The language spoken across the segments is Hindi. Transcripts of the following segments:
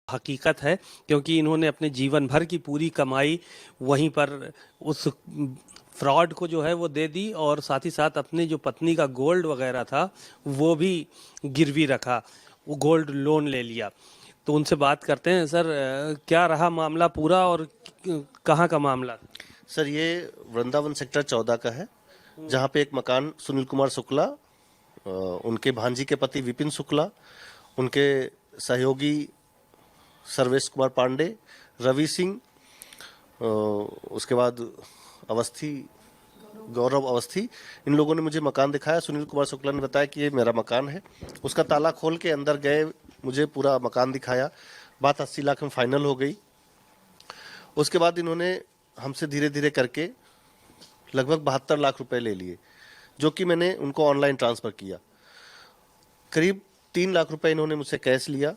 हकीकत है, क्योंकि इन्होंने अपने जीवन भर की पूरी कमाई वहीं पर उस फ्रॉड को जो है वो दे दी, और साथ ही साथ अपनी जो पत्नी का गोल्ड वगैरह था वो भी गिरवी रखा, वो गोल्ड लोन ले लिया। तो उनसे बात करते हैं। सर, क्या रहा मामला पूरा, और कहाँ का मामला? सर, ये वृंदावन सेक्टर 14 का है, जहाँ पे एक मकान सुनील कुमार शुक्ला, उनके भांजी के पति विपिन शुक्ला, उनके सहयोगी सर्वेश कुमार पांडे, रवि सिंह, उसके बाद अवस्थी, गौरव अवस्थी, इन लोगों ने मुझे मकान दिखाया। सुनील कुमार शुक्ला ने बताया कि ये मेरा मकान है। उसका ताला खोल के अंदर गए, मुझे पूरा मकान दिखाया। बात 80 लाख में फाइनल हो गई। उसके बाद इन्होंने हमसे धीरे धीरे करके लगभग 72 लाख रुपए ले लिए, जो कि मैंने उनको ऑनलाइन ट्रांसफ़र किया। करीब 3 लाख रुपए इन्होंने मुझसे कैश लिया।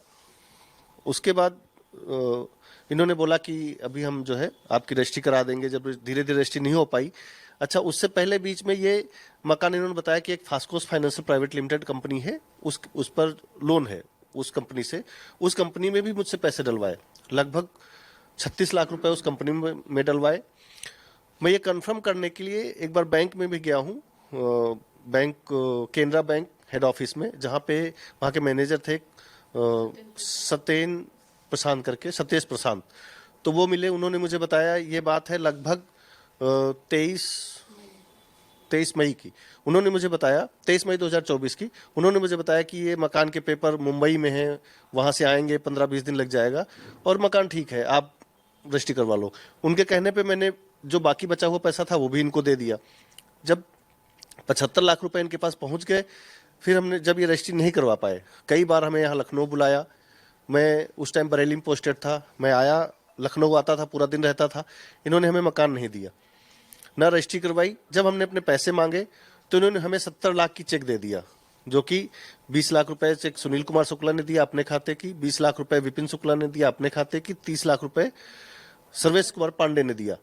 उसके बाद इन्होंने बोला कि अभी हम जो है आपकी रजिस्ट्री करा देंगे। जब धीरे धीरे रजिस्ट्री नहीं हो पाई, अच्छा उससे पहले बीच में ये मकान इन्होंने बताया कि एक फास्कोस फाइनेंशियल प्राइवेट लिमिटेड कंपनी है, उस पर लोन है उस कंपनी से। उस कंपनी में भी मुझसे पैसे डलवाए, लगभग 36 लाख रुपए उस कंपनी में डलवाए। मैं ये कंफर्म करने के लिए एक बार बैंक में भी गया हूँ, bank Canara bank head office में, जहाँ पे वहाँ के मैनेजर थे सत्येन प्रशांत करके, सतेश प्रशांत। तो वो मिले, उन्होंने मुझे बताया ये बात है लगभग 23 मई की। उन्होंने मुझे बताया 23 मई 2024 की। उन्होंने मुझे बताया कि ये मकान के पेपर मुंबई में हैं, वहाँ से आएंगे, 15-20 दिन लग जाएगा, और मकान ठीक है, आप रजिस्ट्री करवा लो। उनके कहने पे मैंने जो बाकी बचा हुआ पैसा था वो भी इनको दे दिया। जब 75 लाख रुपए इनके पास पहुंच गए, फिर हमने जब ये रजिस्ट्री नहीं करवा पाए, कई बार हमें यहाँ लखनऊ बुलाया। मैं उस टाइम बरेली में पोस्टेड था, मैं आया, लखनऊ आता था, पूरा दिन रहता था। इन्होंने हमें मकान नहीं दिया, ना रजिस्ट्री करवाई। जब हमने अपने पैसे मांगे तो इन्होंने हमें 70 लाख की चेक दे दिया, जो कि 20 लाख रुपए चेक सुनील कुमार शुक्ला ने दिया अपने खाते की, 20 लाख रुपए विपिन शुक्ला ने दिया अपने खाते की, 30 लाख रुपए सर्वेश कुमार पांडे ने दिया।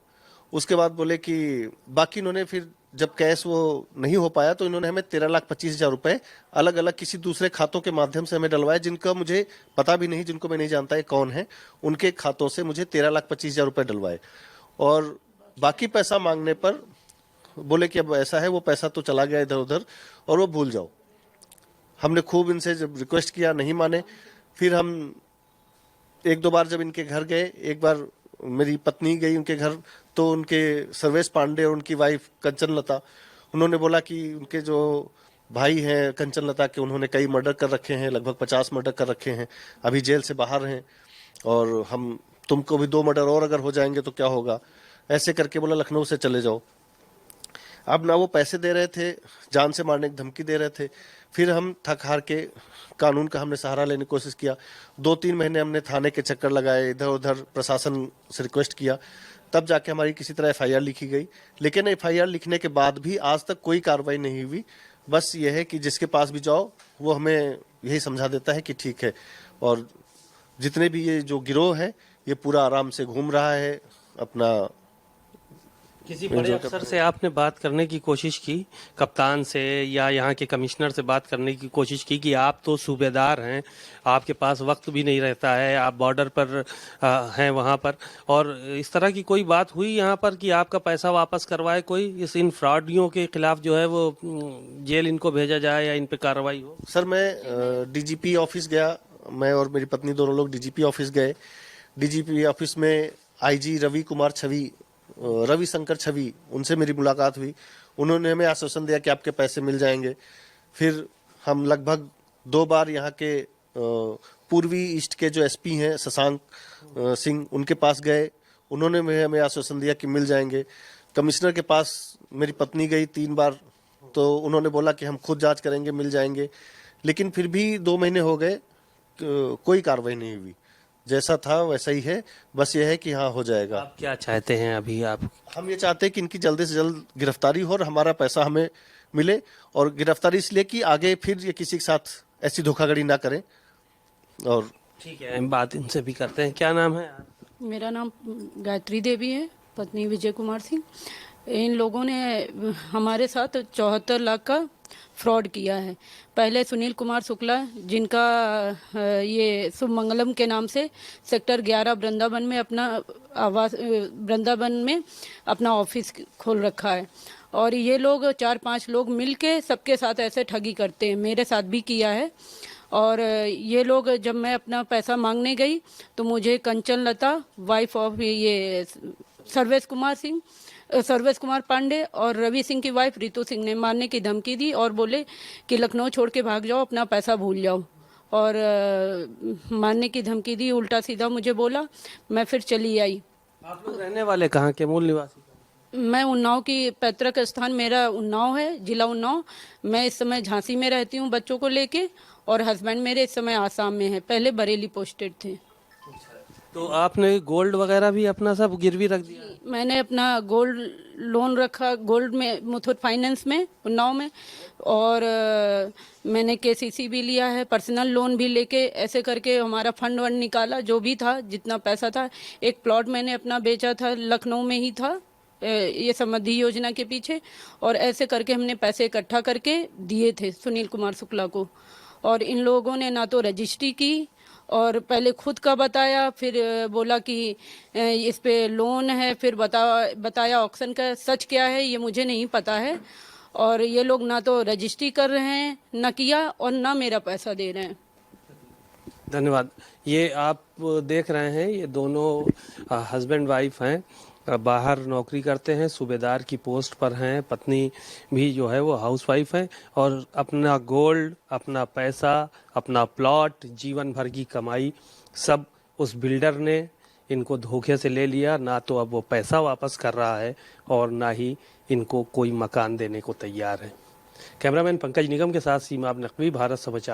उसके बाद बोले कि बाकी इन्होंने फिर जब कैश वो नहीं हो पाया तो इन्होंने हमें 13,25,000 रुपए अलग अलग किसी दूसरे खातों के माध्यम से हमें डलवाए, जिनका मुझे पता भी नहीं, जिनको मैं नहीं जानता है कौन है। उनके खातों से मुझे 13,25,000 रुपए डलवाए, और बाकी पैसा मांगने पर बोले कि अब ऐसा है, वो पैसा तो चला गया इधर उधर और वो भूल जाओ। हमने खूब इनसे जब रिक्वेस्ट किया, नहीं माने। फिर हम एक दो बार जब इनके घर गए, एक बार मेरी पत्नी गई उनके घर, तो उनके सर्वेश पांडे और उनकी वाइफ कंचन लता, उन्होंने बोला कि उनके जो भाई हैं कंचन लता के, उन्होंने कई मर्डर कर रखे हैं, लगभग 50 मर्डर कर रखे हैं, अभी जेल से बाहर हैं, और हम तुमको भी 2 मर्डर और अगर हो जाएंगे तो क्या होगा, ऐसे करके बोला लखनऊ से चले जाओ। अब ना वो पैसे दे रहे थे, जान से मारने की धमकी दे रहे थे। फिर हम थक हार के कानून का हमने सहारा लेने की कोशिश किया। 2-3 महीने हमने थाने के चक्कर लगाए, इधर उधर प्रशासन से रिक्वेस्ट किया, तब जाके हमारी किसी तरह एफआईआर लिखी गई। लेकिन एफआईआर लिखने के बाद भी आज तक कोई कार्रवाई नहीं हुई। बस ये है कि जिसके पास भी जाओ वो हमें यही समझा देता है कि ठीक है, और जितने भी ये जो गिरोह है ये पूरा आराम से घूम रहा है अपना। किसी बड़े अफसर से आपने बात करने की कोशिश की, कप्तान से या यहाँ के कमिश्नर से बात करने की कोशिश की कि आप तो सूबेदार हैं, आपके पास वक्त भी नहीं रहता है, आप बॉर्डर पर हैं वहाँ पर, और इस तरह की कोई बात हुई यहाँ पर कि आपका पैसा वापस करवाए कोई, इस इन फ्रॉडियों के खिलाफ जो है वो जेल इनको भेजा जाए या इन पे कार्रवाई हो? सर, मैं डीजीपी ऑफिस गया, मैं और मेरी पत्नी दोनों लोग डीजीपी ऑफिस गए। डीजीपी ऑफिस में आईजी रवि शंकर छवि, उनसे मेरी मुलाकात हुई। उन्होंने हमें आश्वासन दिया कि आपके पैसे मिल जाएंगे। फिर हम लगभग 2 बार यहाँ के पूर्वी ईस्ट के जो एसपी हैं शशांक सिंह, उनके पास गए, उन्होंने हमें आश्वासन दिया कि मिल जाएंगे। कमिश्नर के पास मेरी पत्नी गई 3 बार, तो उन्होंने बोला कि हम खुद जांच करेंगे, मिल जाएंगे। लेकिन फिर भी 2 महीने हो गए, कोई कार्रवाई नहीं हुई, जैसा था वैसा ही है। बस ये है कि हाँ, हो जाएगा। आप क्या चाहते हैं अभी? हम ये चाहते हैं कि इनकी जल्दी से जल्द गिरफ्तारी हो और हमारा पैसा हमें मिले, और गिरफ्तारी इसलिए कि आगे फिर ये किसी के साथ ऐसी धोखाधड़ी ना करें। और ठीक है, बात इनसे भी करते हैं। क्या नाम है? मेरा नाम गायत्री देवी है, पत्नी विजय कुमार सिंह। इन लोगों ने हमारे साथ 74 लाख का फ्रॉड किया है। पहले सुनील कुमार शुक्ला, जिनका ये शुभ मंगलम के नाम से सेक्टर 11 वृंदावन में अपना आवास वृंदावन में अपना ऑफिस खोल रखा है, और ये लोग 4-5 लोग मिलके सबके साथ ऐसे ठगी करते हैं। मेरे साथ भी किया है। और ये लोग, जब मैं अपना पैसा मांगने गई तो मुझे कंचन लता, वाइफ ऑफ ये सर्वेश कुमार पांडे, और रवि सिंह की वाइफ रितु सिंह ने मारने की धमकी दी और बोले कि लखनऊ छोड़ के भाग जाओ, अपना पैसा भूल जाओ, और मारने की धमकी दी। उल्टा सीधा मुझे बोला। मैं फिर चली आई। आप लोग रहने वाले कहाँ के, मूल निवासी? मैं उन्नाव की, पैतृक स्थान मेरा उन्नाव है, जिला उन्नाव। मैं इस समय झांसी में रहती हूँ बच्चों को लेके, और हस्बैंड मेरे इस समय आसाम में है, पहले बरेली पोस्टेड थे। तो आपने गोल्ड वगैरह भी अपना सब गिरवी रख दिया? मैंने अपना गोल्ड लोन रखा, गोल्ड में मुथूट फाइनेंस में उन्नाव में, और मैंने केसीसी भी लिया है, पर्सनल लोन भी लेके ऐसे करके हमारा फंड वंड निकाला, जो भी था, जितना पैसा था। एक प्लॉट मैंने अपना बेचा था, लखनऊ में ही था, ये समृद्धि योजना के पीछे, और ऐसे करके हमने पैसे इकट्ठा करके दिए थे सुनील कुमार शुक्ला को। और इन लोगों ने ना तो रजिस्ट्री की, और पहले खुद का बताया, फिर बोला कि इस पे लोन है, फिर बताया ऑक्शन का। सच क्या है ये मुझे नहीं पता है। और ये लोग ना तो रजिस्ट्री कर रहे हैं, ना किया, और ना मेरा पैसा दे रहे हैं। धन्यवाद। ये आप देख रहे हैं, ये दोनों हस्बैंड वाइफ हैं, बाहर नौकरी करते हैं, सूबेदार की पोस्ट पर हैं। पत्नी भी जो है वो हाउसवाइफ है, और अपना गोल्ड, अपना पैसा, अपना प्लॉट, जीवन भर की कमाई सब उस बिल्डर ने इनको धोखे से ले लिया। ना तो अब वो पैसा वापस कर रहा है, और ना ही इनको कोई मकान देने को तैयार है। कैमरामैन पंकज निगम के साथ सीमा नकवी, भारत समाचार।